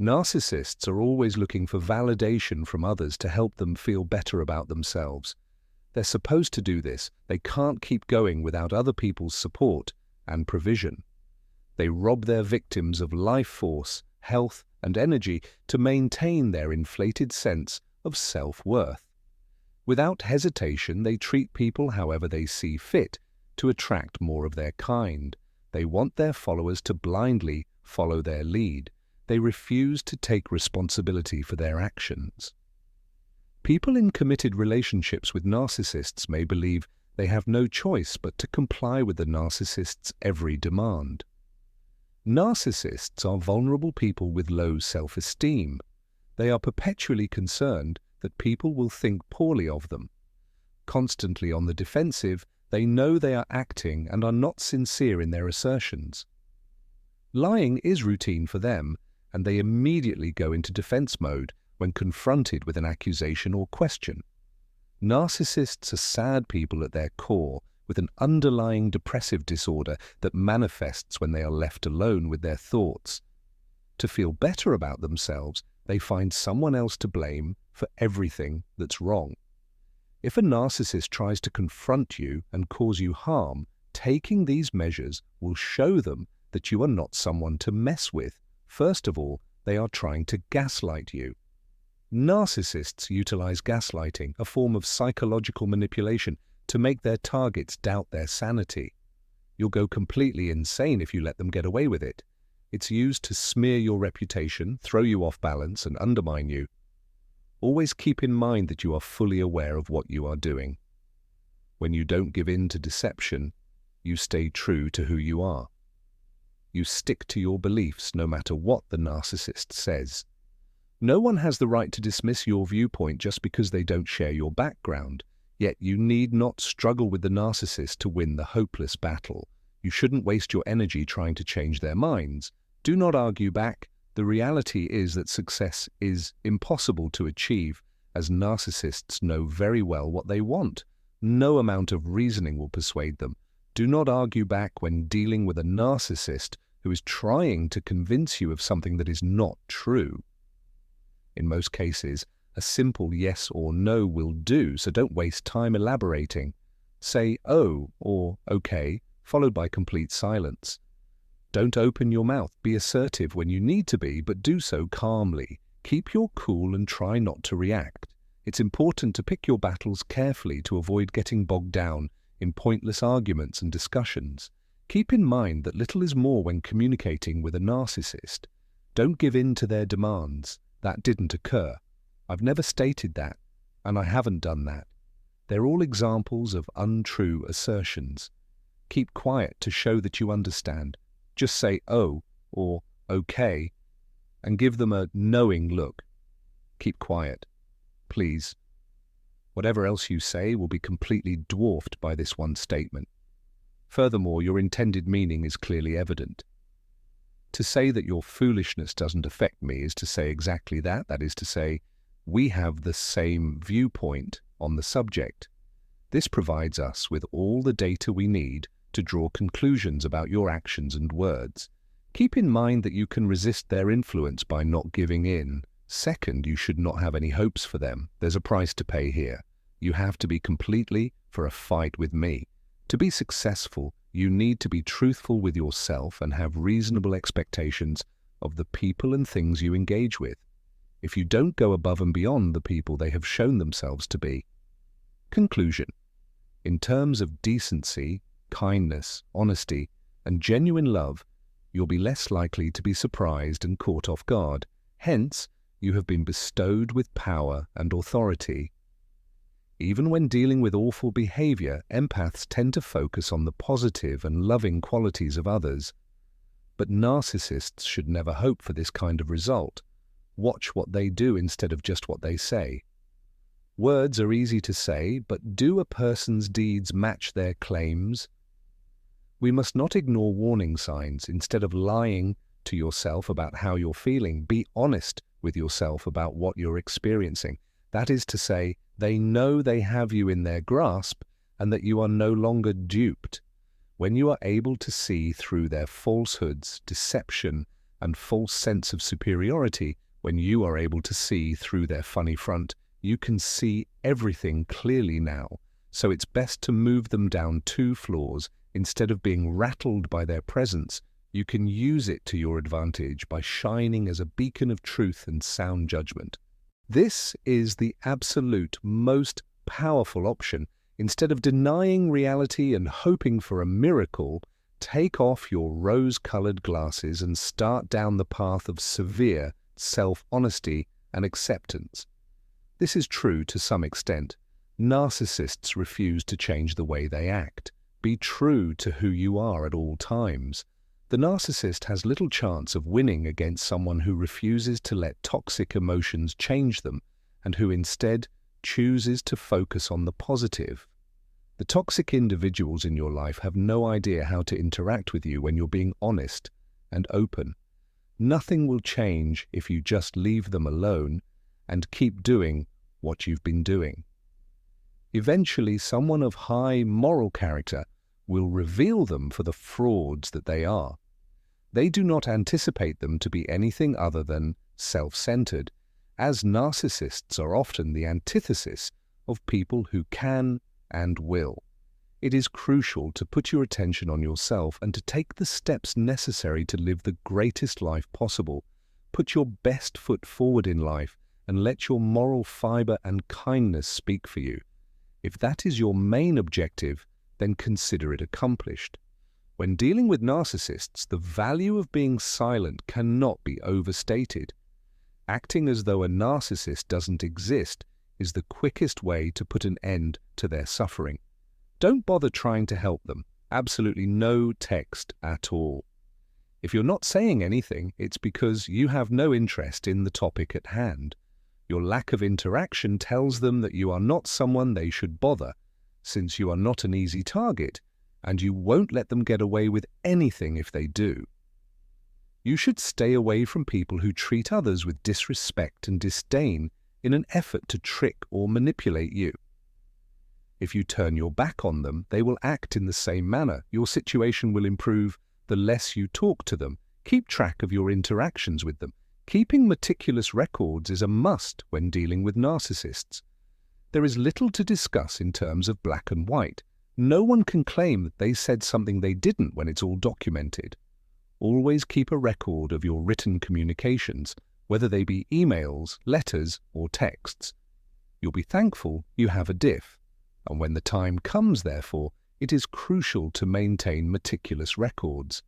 Narcissists are always looking for validation from others to help them feel better about themselves. They're supposed to do this. They can't keep going without other people's support and provision. They rob their victims of life force, health, and energy to maintain their inflated sense of self-worth. Without hesitation, they treat people however they see fit to attract more of their kind. They want their followers to blindly follow their lead. They refuse to take responsibility for their actions. People in committed relationships with narcissists may believe they have no choice but to comply with the narcissist's every demand. Narcissists are vulnerable people with low self-esteem. They are perpetually concerned that people will think poorly of them. Constantly on the defensive, they know they are acting and are not sincere in their assertions. Lying is routine for them, and they immediately go into defense mode when confronted with an accusation or question. Narcissists are sad people at their core, with an underlying depressive disorder that manifests when they are left alone with their thoughts. To feel better about themselves, they find someone else to blame for everything that's wrong. If a narcissist tries to confront you and cause you harm, taking these measures will show them that you are not someone to mess with. First of all, they are trying to gaslight you. Narcissists utilize gaslighting, a form of psychological manipulation, to make their targets doubt their sanity. You'll go completely insane if you let them get away with it. It's used to smear your reputation, throw you off balance, and undermine you. Always keep in mind that you are fully aware of what you are doing. When you don't give in to deception, you stay true to who you are. You stick to your beliefs no matter what the narcissist says. No one has the right to dismiss your viewpoint just because they don't share your background. Yet you need not struggle with the narcissist to win the hopeless battle. You shouldn't waste your energy trying to change their minds. Do not argue back. The reality is that success is impossible to achieve, as narcissists know very well what they want. No amount of reasoning will persuade them. Do not argue back when dealing with a narcissist who is trying to convince you of something that is not true. In most cases, a simple yes or no will do, so don't waste time elaborating. Say "oh" or "okay," followed by complete silence. Don't open your mouth. Be assertive when you need to be, but do so calmly. Keep your cool and try not to react. It's important to pick your battles carefully to avoid getting bogged down in pointless arguments and discussions. Keep in mind that little is more when communicating with a narcissist. Don't give in to their demands. That didn't occur. I've never stated that, and I haven't done that. They're all examples of untrue assertions. Keep quiet to show that you understand. Just say "oh" or "okay" and give them a knowing look. Keep quiet, please. Whatever else you say will be completely dwarfed by this one statement. Furthermore, your intended meaning is clearly evident. To say that your foolishness doesn't affect me is to say exactly that. That is to say, we have the same viewpoint on the subject. This provides us with all the data we need to draw conclusions about your actions and words. Keep in mind that you can resist their influence by not giving in. Second, you should not have any hopes for them. There's a price to pay here. You have to be completely for a fight with me. To be successful, you need to be truthful with yourself and have reasonable expectations of the people and things you engage with. If you don't go above and beyond the people they have shown themselves to be. Conclusion. In terms of decency, kindness, honesty, and genuine love, you'll be less likely to be surprised and caught off guard. Hence, you have been bestowed with power and authority. Even when dealing with awful behavior, empaths tend to focus on the positive and loving qualities of others. But narcissists should never hope for this kind of result. Watch what they do instead of just what they say. Words are easy to say, but do a person's deeds match their claims? We must not ignore warning signs. Instead of lying to yourself about how you're feeling, be honest with yourself about what you're experiencing. That is to say, they know they have you in their grasp and that you are no longer duped. When you are able to see through their falsehoods, deception, and false sense of superiority when you are able to see through their funny front. You can see everything clearly now, so it's best to move them down 2 floors. Instead of being rattled by their presence, you can use it to your advantage by shining as a beacon of truth and sound judgment. This is the absolute most powerful option. Instead of denying reality and hoping for a miracle, take off your rose-colored glasses and start down the path of severe self-honesty and acceptance. This is true to some extent. Narcissists refuse to change the way they act. Be true to who you are at all times. The narcissist has little chance of winning against someone who refuses to let toxic emotions change them and who instead chooses to focus on the positive. The toxic individuals in your life have no idea how to interact with you when you're being honest and open. Nothing will change if you just leave them alone and keep doing what you've been doing. Eventually, someone of high moral character will reveal them for the frauds that they are. They do not anticipate them to be anything other than self-centered, as narcissists are often the antithesis of people who can and will. It is crucial to put your attention on yourself and to take the steps necessary to live the greatest life possible. Put your best foot forward in life and let your moral fiber and kindness speak for you. If that is your main objective, then consider it accomplished. When dealing with narcissists, the value of being silent cannot be overstated. Acting as though a narcissist doesn't exist is the quickest way to put an end to their suffering. Don't bother trying to help them. Absolutely no text at all. If you're not saying anything, it's because you have no interest in the topic at hand. Your lack of interaction tells them that you are not someone they should bother, since you are not an easy target, and you won't let them get away with anything if they do. You should stay away from people who treat others with disrespect and disdain in an effort to trick or manipulate you. If you turn your back on them, they will act in the same manner. Your situation will improve the less you talk to them. Keep track of your interactions with them. Keeping meticulous records is a must when dealing with narcissists. There is little to discuss in terms of black and white. No one can claim that they said something they didn't when it's all documented. Always keep a record of your written communications, whether they be emails, letters, or texts. You'll be thankful you have a diff, and when the time comes, therefore, it is crucial to maintain meticulous records.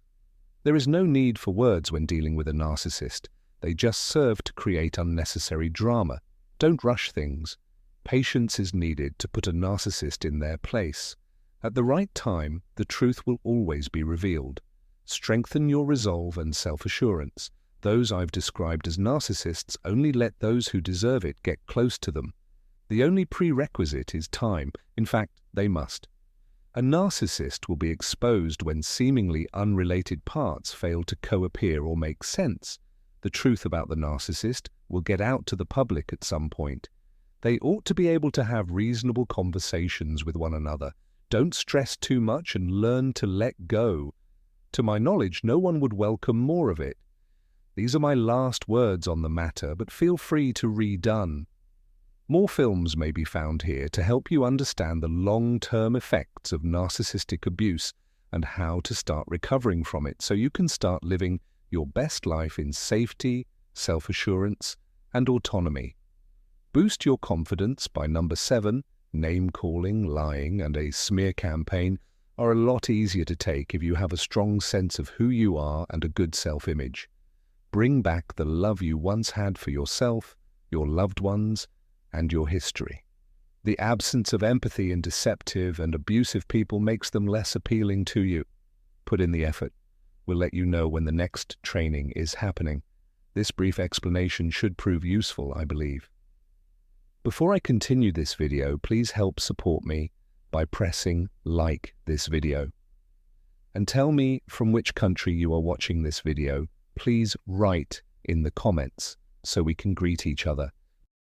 There is no need for words when dealing with a narcissist. They just serve to create unnecessary drama. Don't rush things. Patience is needed to put a narcissist in their place. At the right time, the truth will always be revealed. Strengthen your resolve and self-assurance. Those I've described as narcissists only let those who deserve it get close to them. The only prerequisite is time. In fact, they must. A narcissist will be exposed when seemingly unrelated parts fail to co-appear or make sense. The truth about the narcissist will get out to the public at some point. They ought to be able to have reasonable conversations with one another. Don't stress too much and learn to let go. To my knowledge, no one would welcome more of it. These are my last words on the matter, but feel free to read on. More films may be found here to help you understand the long-term effects of narcissistic abuse and how to start recovering from it so you can start living your best life in safety, self-assurance, and autonomy. Boost your confidence by number 7. Name-calling, lying, and a smear campaign are a lot easier to take if you have a strong sense of who you are and a good self-image. Bring back the love you once had for yourself, your loved ones, and your history. The absence of empathy in deceptive and abusive people makes them less appealing to you. Put in the effort. We'll let you know when the next training is happening. This brief explanation should prove useful, I believe. Before I continue this video, please help support me by pressing like this video. And tell me from which country you are watching this video. Please write in the comments so we can greet each other.